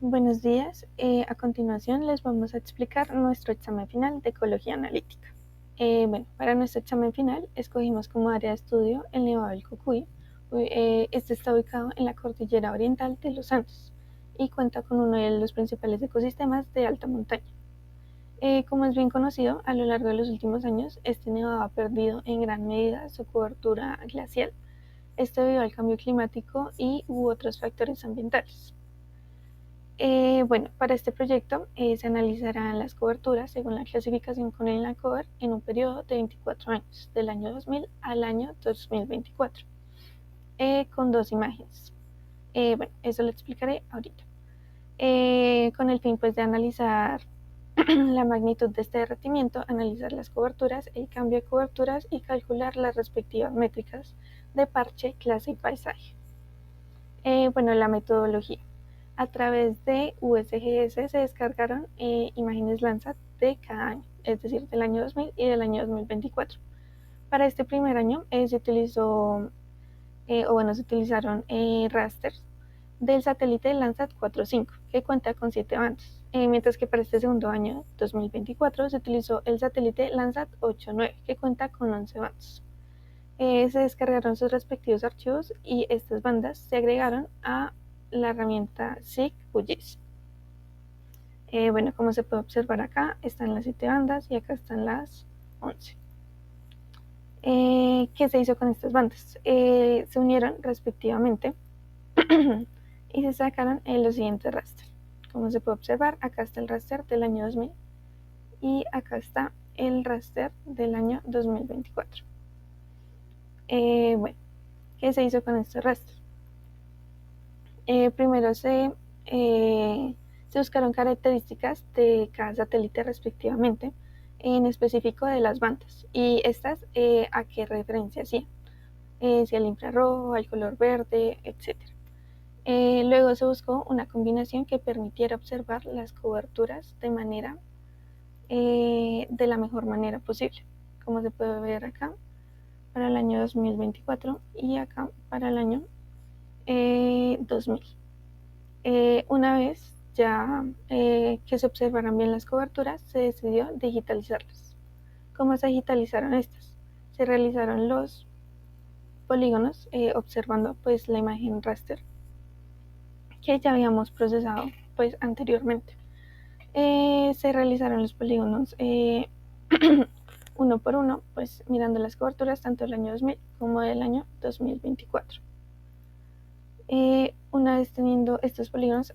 Buenos días. A continuación les vamos a explicar nuestro examen final de ecología analítica. Para nuestro examen final escogimos como área de estudio el Nevado del Cocuy. Este está ubicado en la cordillera oriental de los Andes y cuenta con uno de los principales ecosistemas de alta montaña. Como es bien conocido, a lo largo de los últimos años, este nevado ha perdido en gran medida su cobertura glacial, esto debido al cambio climático u otros factores ambientales. Para este proyecto se analizarán las coberturas según la clasificación con el ENACOVER en un periodo de 24 años, del año 2000 al año 2024, con dos imágenes. Eso lo explicaré ahorita. Con el fin pues de analizar la magnitud de este derretimiento, analizar las coberturas, el cambio de coberturas y calcular las respectivas métricas de parche, clase y paisaje. La metodología. A través de USGS se descargaron imágenes Landsat de cada año, es decir, del año 2000 y del año 2024. Para este primer año se utilizaron rasters del satélite Landsat 4.5, que cuenta con 7 bandas, mientras que para este segundo año, 2024, se utilizó el satélite Landsat 8.9, que cuenta con 11 bandas. Se descargaron sus respectivos archivos y estas bandas se agregaron a la herramienta SIG-QGIS. Como se puede observar acá, están las 7 bandas y acá están las 11. ¿Qué se hizo con estas bandas? Se unieron respectivamente y se sacaron los siguientes rasters. Como se puede observar, acá está el raster del año 2000 y acá está el raster del año 2024. ¿Qué se hizo con estos rasters? Primero se buscaron características de cada satélite respectivamente, en específico de las bandas, y estas a qué referencia hacían, si al infrarrojo, al color verde, etc. Luego se buscó una combinación que permitiera observar las coberturas de la mejor manera posible, como se puede ver acá para el año 2024 y acá para el año 2000. Una vez ya que se observaran bien las coberturas, se decidió digitalizarlas. ¿Cómo se digitalizaron estas? Se realizaron los polígonos observando pues la imagen raster que ya habíamos procesado pues anteriormente. Se realizaron los polígonos uno por uno, pues mirando las coberturas tanto del año 2000 como del año 2024. Una vez teniendo estos polígonos,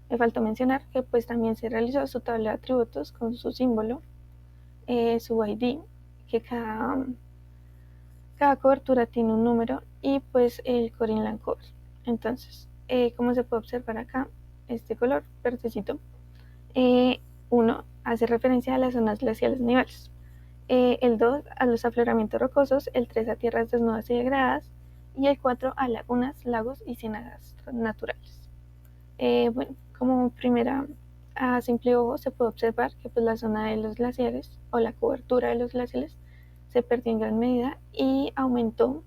me faltó mencionar que pues también se realizó su tabla de atributos con su símbolo, su ID, que cada cobertura tiene un número y pues el core inland cover. Entonces, como se puede observar acá, este color verdecito, 1 hace referencia a las zonas glaciales niveles, el 2 a los afloramientos rocosos, el 3 a tierras desnudas y degradadas y el 4 a lagunas, lagos y ciénagas naturales. Como primera a simple ojo se puede observar que pues la zona de los glaciares o la cobertura de los glaciares se perdió en gran medida y aumentó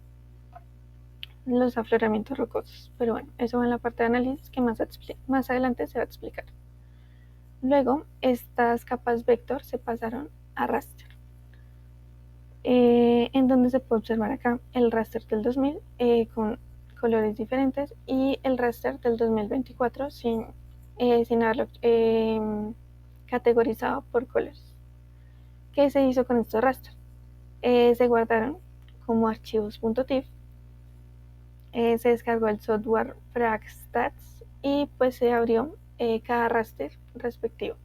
los afloramientos rocosos. Pero bueno, eso va en la parte de análisis que más adelante se va a explicar. Luego, estas capas vector se pasaron a raster, en donde se puede observar acá el raster del 2000 con colores diferentes y el raster del 2024 sin haberlo categorizado por colores. ¿Qué se hizo con estos rasters? Se guardaron como archivos .tif, se descargó el software FragStats y pues se abrió cada raster respectivo.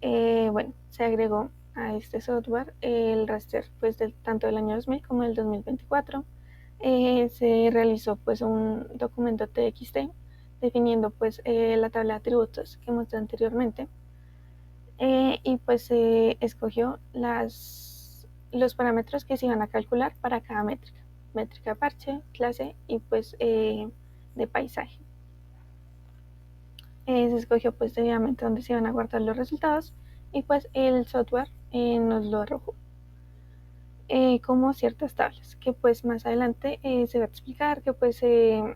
Se agregó a este software el raster pues tanto del año 2000 como del 2024. Se realizó pues un documento TXT definiendo pues la tabla de atributos que mostré anteriormente, y pues se escogió los parámetros que se iban a calcular para cada métrica de parche, clase y pues de paisaje. Se escogió pues debidamente donde se iban a guardar los resultados y pues el software nos lo arrojó como ciertas tablas que pues más adelante se va a explicar que pues se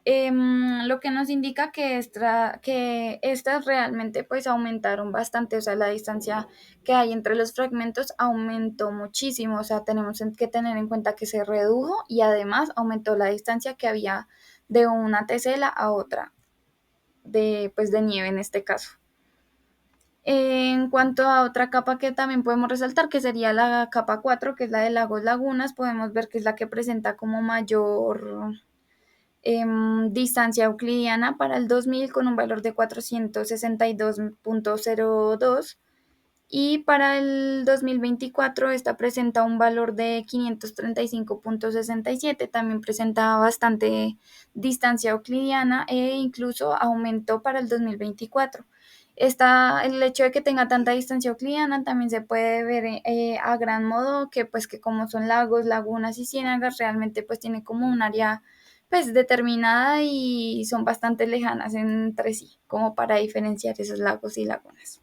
Lo que nos indica que estas realmente pues aumentaron bastante, o sea, la distancia que hay entre los fragmentos aumentó muchísimo, o sea, que tener en cuenta que se redujo y además aumentó la distancia que había de una tesela a otra, de nieve en este caso. En cuanto a otra capa que también podemos resaltar, que sería la capa 4, que es la de lagos lagunas, podemos ver que es la que presenta como mayor distancia euclidiana para el 2000 con un valor de 462,02 y para el 2024 esta presenta un valor de 535,67. También presenta bastante distancia euclidiana e incluso aumentó para el 2024. El hecho de que tenga tanta distancia euclidiana también se puede ver a gran modo que pues que como son lagos, lagunas y ciénagas realmente pues tiene como un área pues determinada y son bastante lejanas entre sí como para diferenciar esos lagos y lagunas.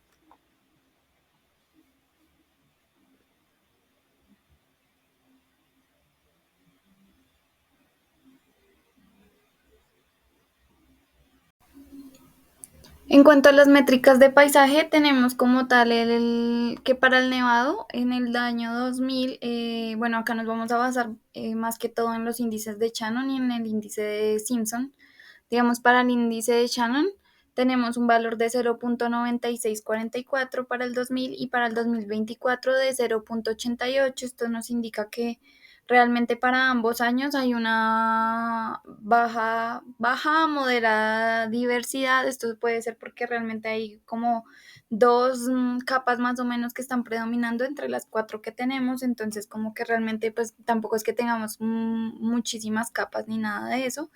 En cuanto a las métricas de paisaje, tenemos como tal que para el nevado en el año 2000, bueno, acá nos vamos a basar más que todo en los índices de Shannon y en el índice de Simpson. Digamos, para el índice de Shannon tenemos un valor de 0,9644 para el 2000 y para el 2024 de 0,88. Esto nos indica que realmente para ambos años hay una baja a moderada diversidad. Esto puede ser porque realmente hay como dos capas más o menos que están predominando entre las cuatro que tenemos. Entonces como que realmente pues tampoco es que tengamos muchísimas capas ni nada de eso,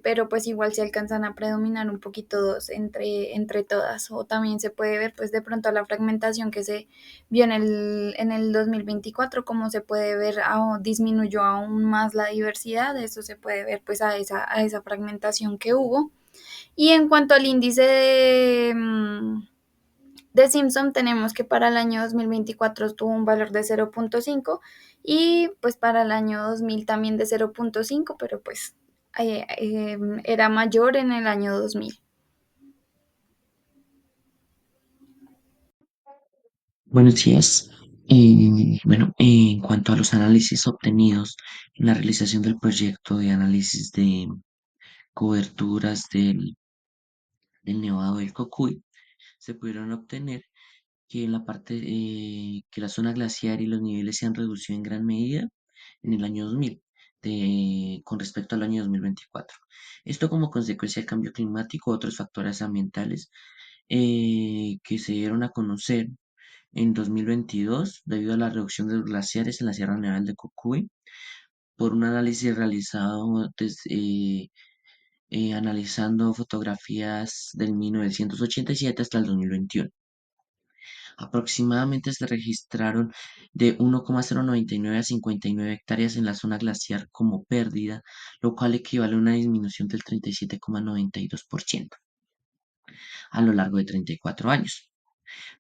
pero pues igual se alcanzan a predominar un poquito dos entre todas, o también se puede ver pues de pronto la fragmentación que se vio en el 2024, como se puede ver, disminuyó aún más la diversidad. Eso se puede ver pues a esa fragmentación que hubo. Y en cuanto al índice de Simpson, tenemos que para el año 2024 tuvo un valor de 0,5 y pues para el año 2000 también de 0,5, pero pues era mayor en el año 2000. Buenos días. Bueno, en cuanto a los análisis obtenidos en la realización del proyecto de análisis de coberturas del Nevado del Cocuy, se pudieron obtener que en la parte que la zona glaciar y los niveles se han reducido en gran medida en el año 2000 con respecto al año 2024. Esto como consecuencia del cambio climático, otros factores ambientales que se dieron a conocer en 2022 debido a la reducción de los glaciares en la Sierra Nevada de Cocuy por un análisis realizado analizando fotografías del 1987 hasta el 2021. Aproximadamente se registraron de 1,099 a 59 hectáreas en la zona glaciar como pérdida, lo cual equivale a una disminución del 37,92% a lo largo de 34 años.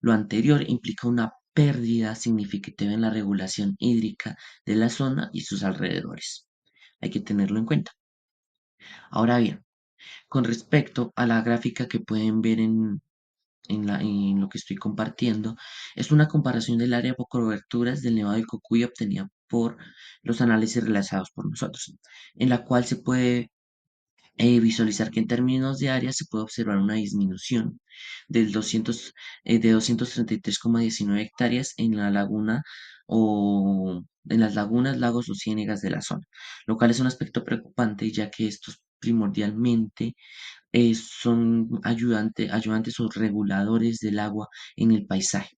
Lo anterior implica una pérdida significativa en la regulación hídrica de la zona y sus alrededores. Hay que tenerlo en cuenta. Ahora bien, con respecto a la gráfica que pueden ver en lo que estoy compartiendo, es una comparación del área por coberturas del Nevado del Cocuy obtenida por los análisis realizados por nosotros, en la cual se puede visualizar que en términos de área se puede observar una disminución de 233,19 hectáreas en la laguna o en las lagunas, lagos o ciénegas de la zona, lo cual es un aspecto preocupante ya que estos primordialmente son ayudantes o reguladores del agua en el paisaje.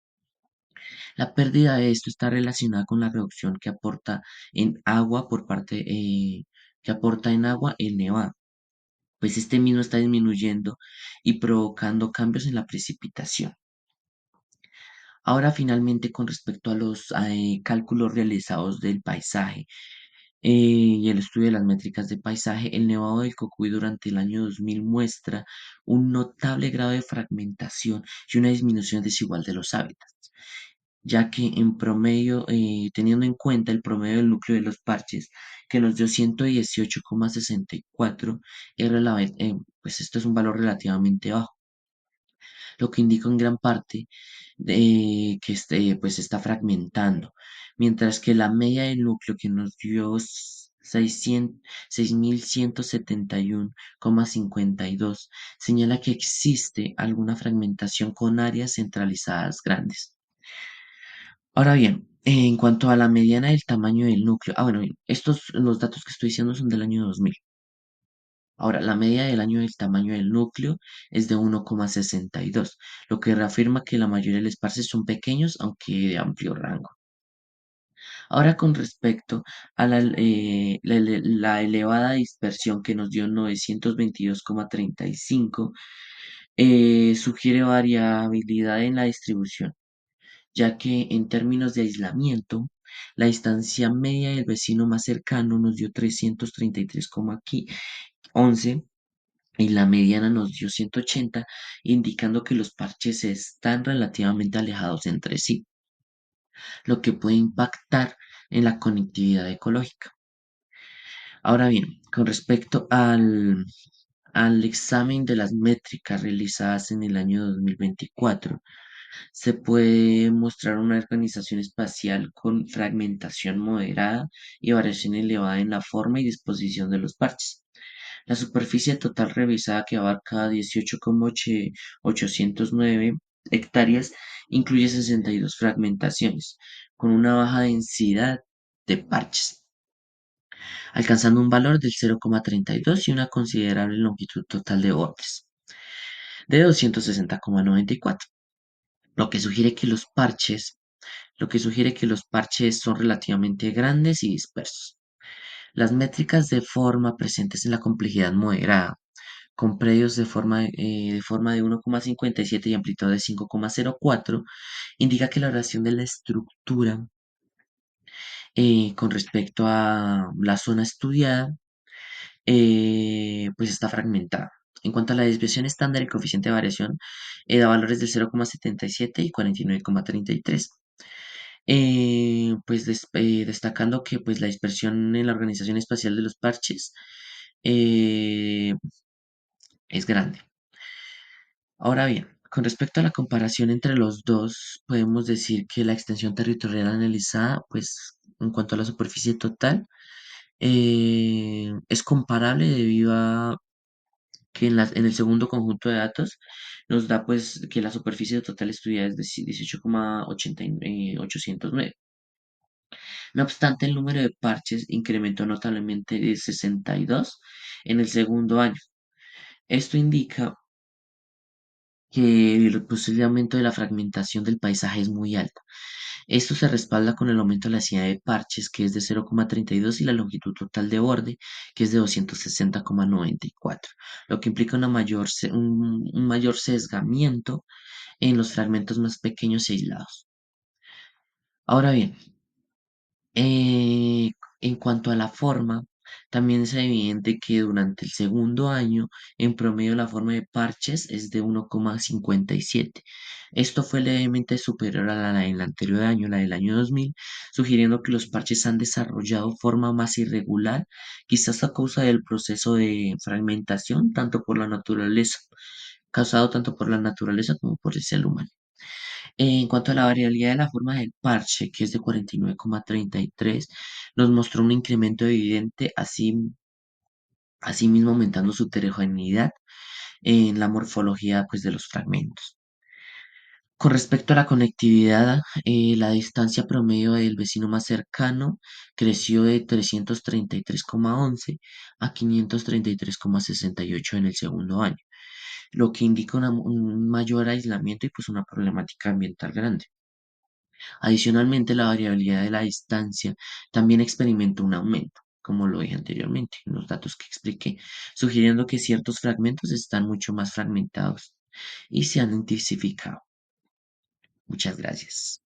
La pérdida de esto está relacionada con la reducción que aporta en agua que aporta en agua el nevado, pues este mismo está disminuyendo y provocando cambios en la precipitación. Ahora finalmente con respecto a los cálculos realizados del paisaje y el estudio de las métricas de paisaje, el Nevado del Cocuy durante el año 2000 muestra un notable grado de fragmentación y una disminución desigual de los hábitats. ya que en promedio, teniendo en cuenta el promedio del núcleo de los parches, que nos dio 118,64, pues esto es un valor relativamente bajo, lo que indica en gran parte que pues se está fragmentando, mientras que la media del núcleo que nos dio 6.171,52 señala que existe alguna fragmentación con áreas centralizadas grandes. Ahora bien, en cuanto a la mediana del tamaño del núcleo, bueno, los datos que estoy diciendo son del año 2000. Ahora, la media del año del tamaño del núcleo es de 1,62, lo que reafirma que la mayoría de los parches son pequeños, aunque de amplio rango. Ahora, con respecto a la elevada dispersión que nos dio 922,35, sugiere variabilidad en la distribución, ya que en términos de aislamiento, la distancia media del vecino más cercano nos dio 333,11 y la mediana nos dio 180, indicando que los parches están relativamente alejados entre sí, lo que puede impactar en la conectividad ecológica. Ahora bien, con respecto al examen de las métricas realizadas en el año 2024, se puede mostrar una organización espacial con fragmentación moderada y variación elevada en la forma y disposición de los parches. La superficie total revisada, que abarca 18,809 hectáreas, incluye 62 fragmentaciones, con una baja densidad de parches, alcanzando un valor del 0,32 y una considerable longitud total de bordes de 260,94, lo que sugiere que los parches son relativamente grandes y dispersos. Las métricas de forma presentes en la complejidad moderada, con predios de forma de 1,57 y amplitud de 5,04, indica que la oración de la estructura con respecto a la zona estudiada pues está fragmentada. En cuanto a la desviación estándar, el coeficiente de variación da valores del 0,77 y 49,33. Pues destacando que pues la dispersión en la organización espacial de los parches eh, es grande. Ahora bien, con respecto a la comparación entre los dos, podemos decir que la extensión territorial analizada, pues en cuanto a la superficie total, es comparable debido a que en el segundo conjunto de datos nos da pues que la superficie total estudiada es de 18,809. No obstante, el número de parches incrementó notablemente de 62 en el segundo año. Esto indica que el posible aumento de la fragmentación del paisaje es muy alto. Esto se respalda con el aumento de la densidad de parches, que es de 0,32, y la longitud total de borde, que es de 260,94, lo que implica un mayor sesgamiento en los fragmentos más pequeños y aislados. Ahora bien, Eh, en cuanto a la forma, también es evidente que durante el segundo año, en promedio, la forma de parches es de 1,57. Esto fue levemente superior a la del anterior año, la del año 2000, sugiriendo que los parches han desarrollado forma más irregular, quizás a causa del proceso de fragmentación, causado tanto por la naturaleza como por el ser humano. En cuanto a la variabilidad de la forma del parche, que es de 49,33, nos mostró un incremento evidente, asimismo aumentando su heterogeneidad en la morfología pues, de los fragmentos. Con respecto a la conectividad, la distancia promedio del vecino más cercano creció de 333,11 a 533,68 en el segundo año, lo que indica un mayor aislamiento y pues una problemática ambiental grande. Adicionalmente, la variabilidad de la distancia también experimentó un aumento, como lo dije anteriormente en los datos que expliqué, sugiriendo que ciertos fragmentos están mucho más fragmentados y se han intensificado. Muchas gracias.